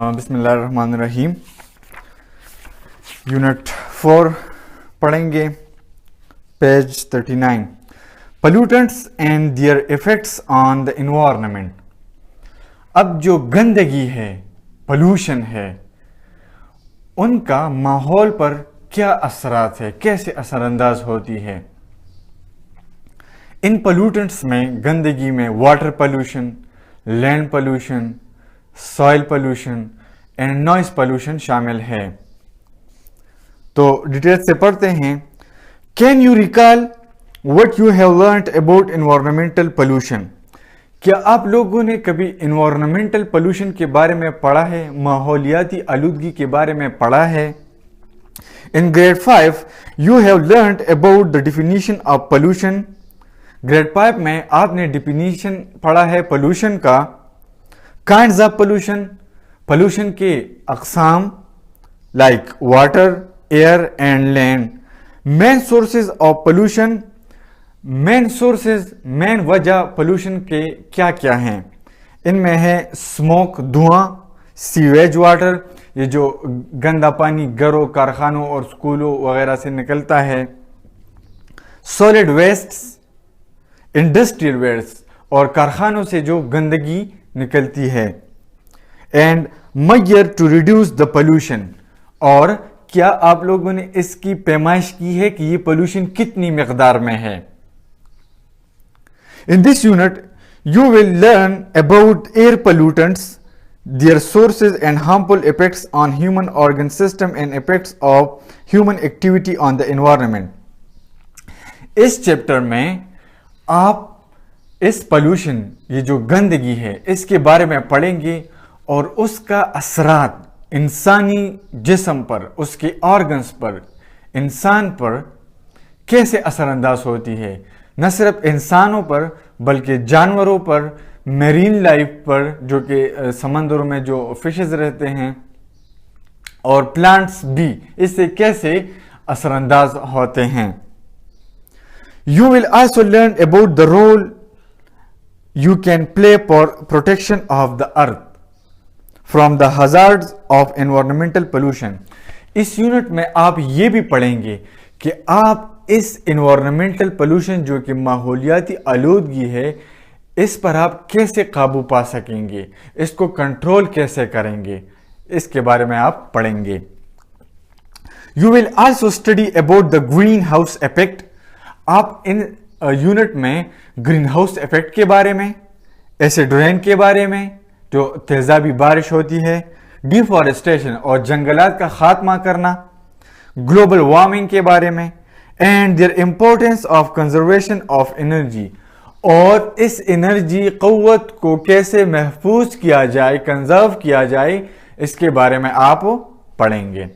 بسم اللہ الرحمن الرحیم. یونٹ 4 پڑھیں گے, page 39. Pollutants and their effects on the environment. اب جو گندگی ہے, پولوشن ہے, ان کا ماحول پر کیا اثرات ہے, کیسے اثر انداز ہوتی ہے. ان پلیوٹنٹس میں, گندگی میں water pollution, land pollution, soil pollution and noise pollution شامل ہے. تو ڈیٹیل سے پڑھتے ہیں. Can you recall what you have learned about environmental pollution. کیا آپ لوگوں نے کبھی انوائرمنٹل پولوشن کے بارے میں پڑھا ہے, ماحولیاتی آلودگی کے بارے میں پڑھا ہے. In grade 5 you have learned about the definition of pollution. Grade 5 میں آپ نے ڈیفینیشن پڑھا ہے پولوشن کا. کائنڈز آف پولوشن, پولوشن کے اقسام like water, air and land. Main sources of pollution, main sources, main وجہ پولوشن کے کیا کیا ہیں. ان میں ہے اسموک, دھواں, سیویج واٹر, یہ جو گندا پانی گھروں, کارخانوں اور اسکولوں وغیرہ سے نکلتا ہے. سالڈ ویسٹس, انڈسٹریل ویسٹ, اور کارخانوں سے جو گندگی نکلتی ہے. And measure to reduce the pollution, اور کیا آپ لوگوں نے اس کی پیمائش کی ہے کہ یہ پولوشن کتنی مقدار میں ہے. In this unit you will learn about air pollutants, their sources and harmful effects on human organ system and effects of human activity on the environment. اس چیپٹر میں آپ اس پولوشن, یہ جو گندگی ہے, اس کے بارے میں پڑھیں گے اور اس کا اثرات انسانی جسم پر, اس کے آرگنز پر, انسان پر کیسے اثر انداز ہوتی ہے. نہ صرف انسانوں پر بلکہ جانوروں پر, میرین لائف پر, جو کہ سمندروں میں جو فشز رہتے ہیں, اور پلانٹس بھی اس سے کیسے اثر انداز ہوتے ہیں. You will also learn about the role you can play for protection of the earth from the hazards of environmental pollution. اس یونٹ میں آپ یہ بھی پڑھیں گے کہ آپ اس انوائرمنٹل پولوشن, جو کہ ماحولیاتی آلودگی ہے, اس پر آپ کیسے قابو پا سکیں گے, اس کو کنٹرول کیسے کریں گے, اس کے بارے میں آپ پڑھیں گے. You will also study about the greenhouse effect. آپ ان یونٹ میں گرین ہاؤس ایفیکٹ کے بارے میں, ایسڈ رین کے بارے میں, جو تیزابی بارش ہوتی ہے, ڈیفارسٹیشن اور جنگلات کا خاتمہ کرنا, گلوبل وارمنگ کے بارے میں, and their importance of conservation of energy, اور اس انرجی قوت کو کیسے محفوظ کیا جائے, کنزرو کیا جائے, اس کے بارے میں آپ پڑھیں گے.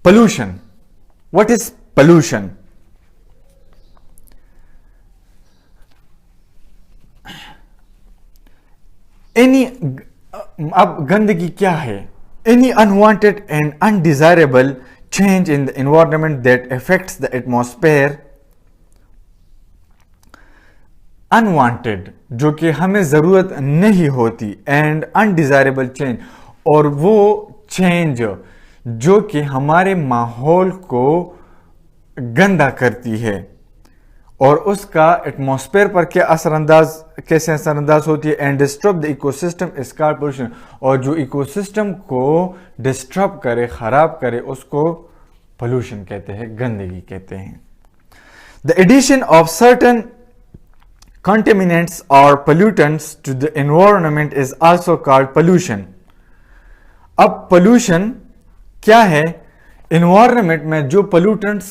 پولوشن. What is pollution? اب گندگی کیا ہے؟ Any unwanted and undesirable change in the environment that affects the atmosphere. Unwanted, جو کہ ہمیں ضرورت نہیں ہوتی, and undesirable change, اور وہ چینج جو کہ ہمارے ماحول کو گندا کرتی ہے, اور اس کا ایٹماسفیئر پر کیسے اثر انداز ہوتی ہے. And disturb the ecosystem is called pollution, اور جو ایکو سسٹم کو ڈسٹرب کرے, خراب کرے, اس کو پولوشن کہتے ہیں, گندگی کہتے ہیں. The addition of certain contaminants or pollutants to the environment is also called pollution. اب pollution کیا ہے؟ انوائرمنٹ میں جو پولوٹنٹس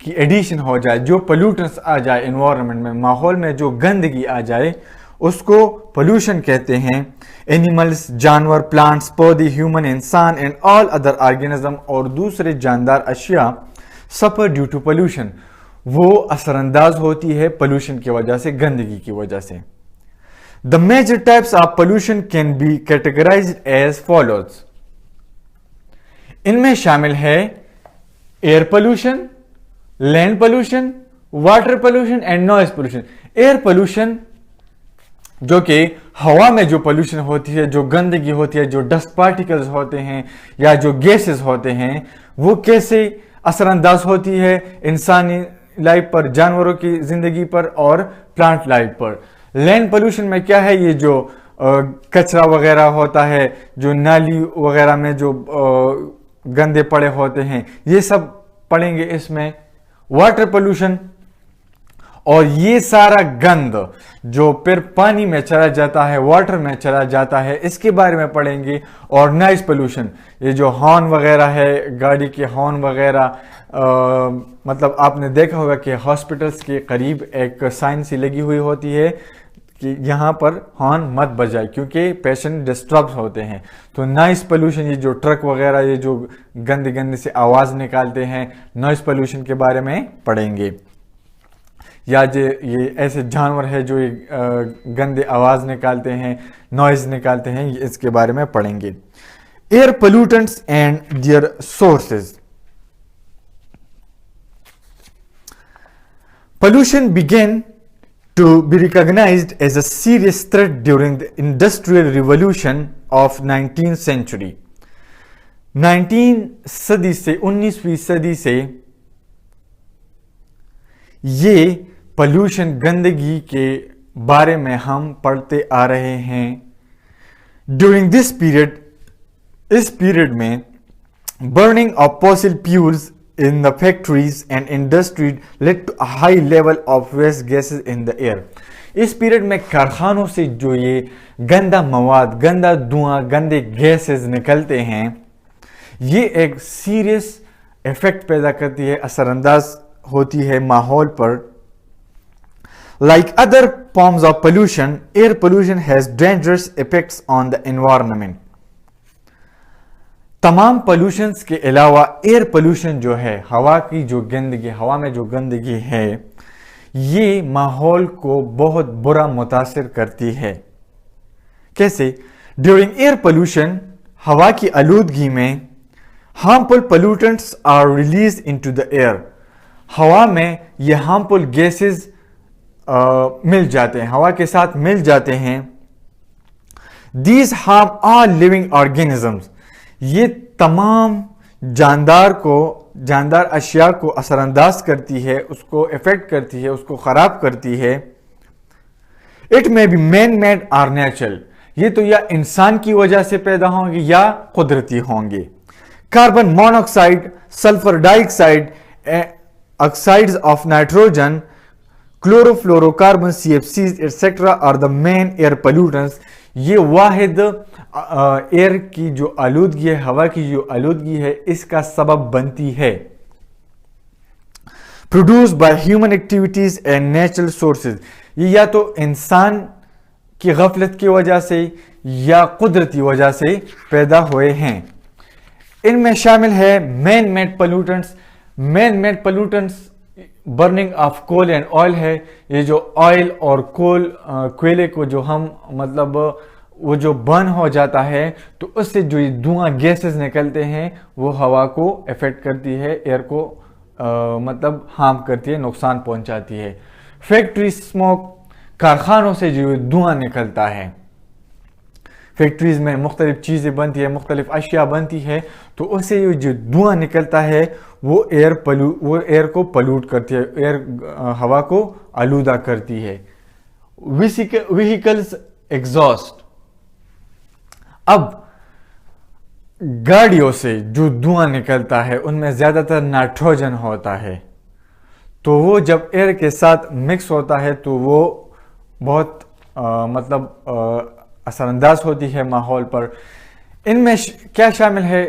کی ایڈیشن ہو جائے, جو پولوٹنٹس آ جائے انوائرمنٹ میں, ماحول میں جو گندگی آ جائے, اس کو پولوشن کہتے ہیں. اینیملز, جانور, پلانٹس, پودے, ہیومن, انسان اینڈ آل ادر آرگینزم, اور دوسرے جاندار اشیاء, سفر ڈیو ٹو پولوشن, وہ اثر انداز ہوتی ہے پولوشن کی وجہ سے, گندگی کی وجہ سے. The major types of pollution can be categorized as follows. ان میں شامل ہے air pollution, land pollution, water pollution and noise pollution. Air pollution جو کہ ہوا میں جو پولوشن ہوتی ہے, جو گندگی ہوتی ہے, جو ڈسٹ پارٹیکلز ہوتے ہیں یا جو گیسز ہوتے ہیں, وہ کیسے اثر انداز ہوتی ہے انسانی لائف پر, جانوروں کی زندگی پر اور پلانٹ لائف پر. لینڈ پولوشن میں کیا ہے, یہ جو کچرا وغیرہ ہوتا ہے, جو نالی وغیرہ میں جو گندے پڑے ہوتے ہیں, یہ سب پڑیں گے اس میں. واٹر پولوشن, اور یہ سارا گند جو پھر پانی میں چلا جاتا ہے, واٹر میں چلا جاتا ہے, اس کے بارے میں پڑھیں گے. اور نائز پولوشن, یہ جو ہارن وغیرہ ہے, گاڑی کے ہارن وغیرہ, مطلب آپ نے دیکھا ہوگا کہ ہاسپٹلس کے قریب ایک سائن سی لگی ہوئی ہوتی ہے کہ یہاں پر ہارن مت بجائے کیونکہ پیشنٹ ڈسٹرب ہوتے ہیں. تو نائز پولوشن, یہ جو ٹرک وغیرہ یہ جو گندے گندے سے آواز نکالتے ہیں, نوائز پولوشن کے بارے میں پڑھیں گے. یا یہ ایسے جانور ہے جو گندے آواز نکالتے ہیں, نوائز نکالتے ہیں, اس کے بارے میں پڑھیں گے. Air pollutants and their sources. Pollution began to be recognized as a serious threat during the Industrial Revolution of 19th century. 19ویں صدی سے یہ پولوشن, گندگی کے بارے میں ہم پڑھتے آ رہے ہیں. During this period, اس پیریڈ میں burning of fossil fuels in the factories and industries led to a high level of waste gases in the air. اس پیریڈ میں کارخانوں سے جو یہ گندا مواد, گندا دھواں, گندے گیسز نکلتے ہیں, یہ ایک سیریس ایفیکٹ پیدا کرتی ہے, اثر انداز ہوتی ہے ماحول پر. Like other forms of pollution, air pollution has dangerous effects on the environment. تمام پولوشنز کے علاوہ ایئر پولوشن جو ہے, ہوا کی جو گندگی, ہوا میں جو گندگی ہے, یہ ماحول کو بہت برا متاثر کرتی ہے. کیسے؟ ڈیورنگ ایئر پولوشن, ہوا کی آلودگی میں harmful pollutants are release into the air. ہوا میں یہ ہارمفل گیسز مل جاتے ہیں, ہوا کے ساتھ مل جاتے ہیں. These harm all living organisms, یہ تمام جاندار اشیاء کو اثر انداز کرتی ہے, اس کو افیکٹ کرتی ہے, اس کو خراب کرتی ہے. It may be man made or natural, یہ تو یا انسان کی وجہ سے پیدا ہوں گے یا قدرتی ہوں گے. Carbon monoxide, sulphur dioxide, oxides of nitrogen, chlorofluorocarbon, CFCs etcetera are the main air pollutants. یہ واحد ایئر کی جو آلودگی ہے, ہوا کی جو آلودگی ہے, اس کا سبب بنتی ہے. Produce by human activities and natural sources, یہ یا تو انسان کی غفلت کی وجہ سے یا قدرتی وجہ سے پیدا ہوئے ہیں. ان میں شامل ہے man made pollutants. Man made pollutants burning of coal and oil ہے, یہ جو آئل اور کوئلے کو جو ہم مطلب وہ جو برن ہو جاتا ہے تو اس سے جو دھواں گیسز نکلتے ہیں وہ ہوا کو افیکٹ کرتی ہے, ایئر کو مطلب ہارم کرتی ہے, نقصان پہنچاتی ہے. فیکٹری اسموک, کارخانوں سے جو دھواں نکلتا ہے, فیکٹریز میں مختلف چیزیں بنتی ہیں, مختلف اشیاء بنتی ہے, تو اس سے جو دھواں نکلتا ہے وہ ایئر کو پلوٹ کرتی ہے, ایئر ہوا کو آلودہ کرتی ہے. وہیکلز ایگزاسٹ, اب گاڑیوں سے جو دھواں نکلتا ہے ان میں زیادہ تر نائٹروجن ہوتا ہے, تو وہ جب ایئر کے ساتھ مکس ہوتا ہے تو وہ بہت مطلب اثر انداز ہوتی ہے ماحول پر. ان میں کیا شامل ہے؟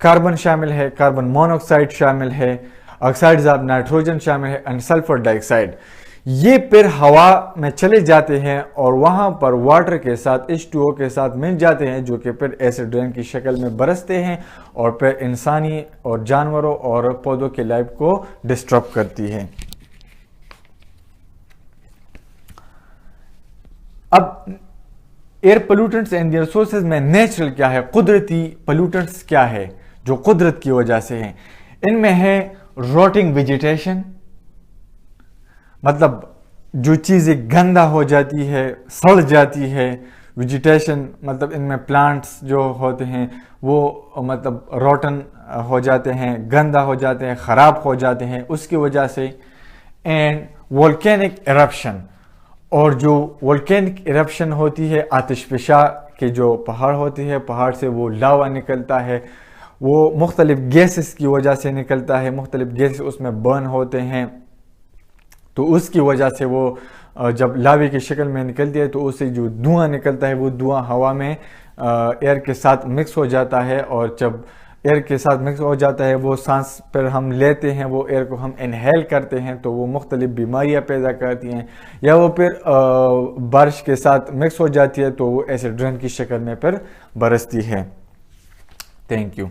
کاربن شامل ہے, کاربن مونوکسائڈ شامل ہے, آکسائڈز آف نائٹروجن شامل ہے, اینڈ سلفر ڈائی آکسائڈ. یہ پھر ہوا میں چلے جاتے ہیں اور وہاں پر واٹر کے ساتھ H2O کے ساتھ مل جاتے ہیں, جو کہ پھر ایسڈ رین کی شکل میں برستے ہیں اور پھر انسانی اور جانوروں اور پودوں کے لائف کو ڈسٹرب کرتی ہے. اب year pollutants and their sources میں نیچرل کیا ہے, قدرتی پولوٹنٹس کیا ہے جو قدرت کی وجہ سے ہیں. ان میں ہے روٹنگ ویجیٹیشن, مطلب جو چیزیں گندا ہو جاتی ہے، سڑ جاتی ہے، ویجیٹیشن مطلب ان میں پلانٹس جو ہوتے ہیں وہ مطلب روٹن ہو جاتے ہیں، گندا ہو جاتے ہیں، خراب ہو جاتے ہیں اس کی وجہ سے. اینڈ volcanic eruption، اور جو volcanic eruption ہوتی ہے، آتش فشاں کے جو پہاڑ ہوتی ہے، پہاڑ سے وہ لاوا نکلتا ہے، وہ مختلف گیسز کی وجہ سے نکلتا ہے، مختلف گیسز اس میں برن ہوتے ہیں، تو اس کی وجہ سے وہ جب لاوے کی شکل میں نکلتی ہے تو اس سے جو دھواں نکلتا ہے وہ دھواں ہوا میں ایئر کے ساتھ مکس ہو جاتا ہے، اور جب ایئر کے ساتھ مکس ہو جاتا ہے وہ سانس پر ہم لیتے ہیں، وہ ایئر کو ہم انہیل کرتے ہیں تو وہ مختلف بیماریاں پیدا کرتی ہیں، یا وہ پھر بارش کے ساتھ مکس ہو جاتی ہے تو وہ ایسڈ رین کی شکل میں پھر برستی ہے. Thank you.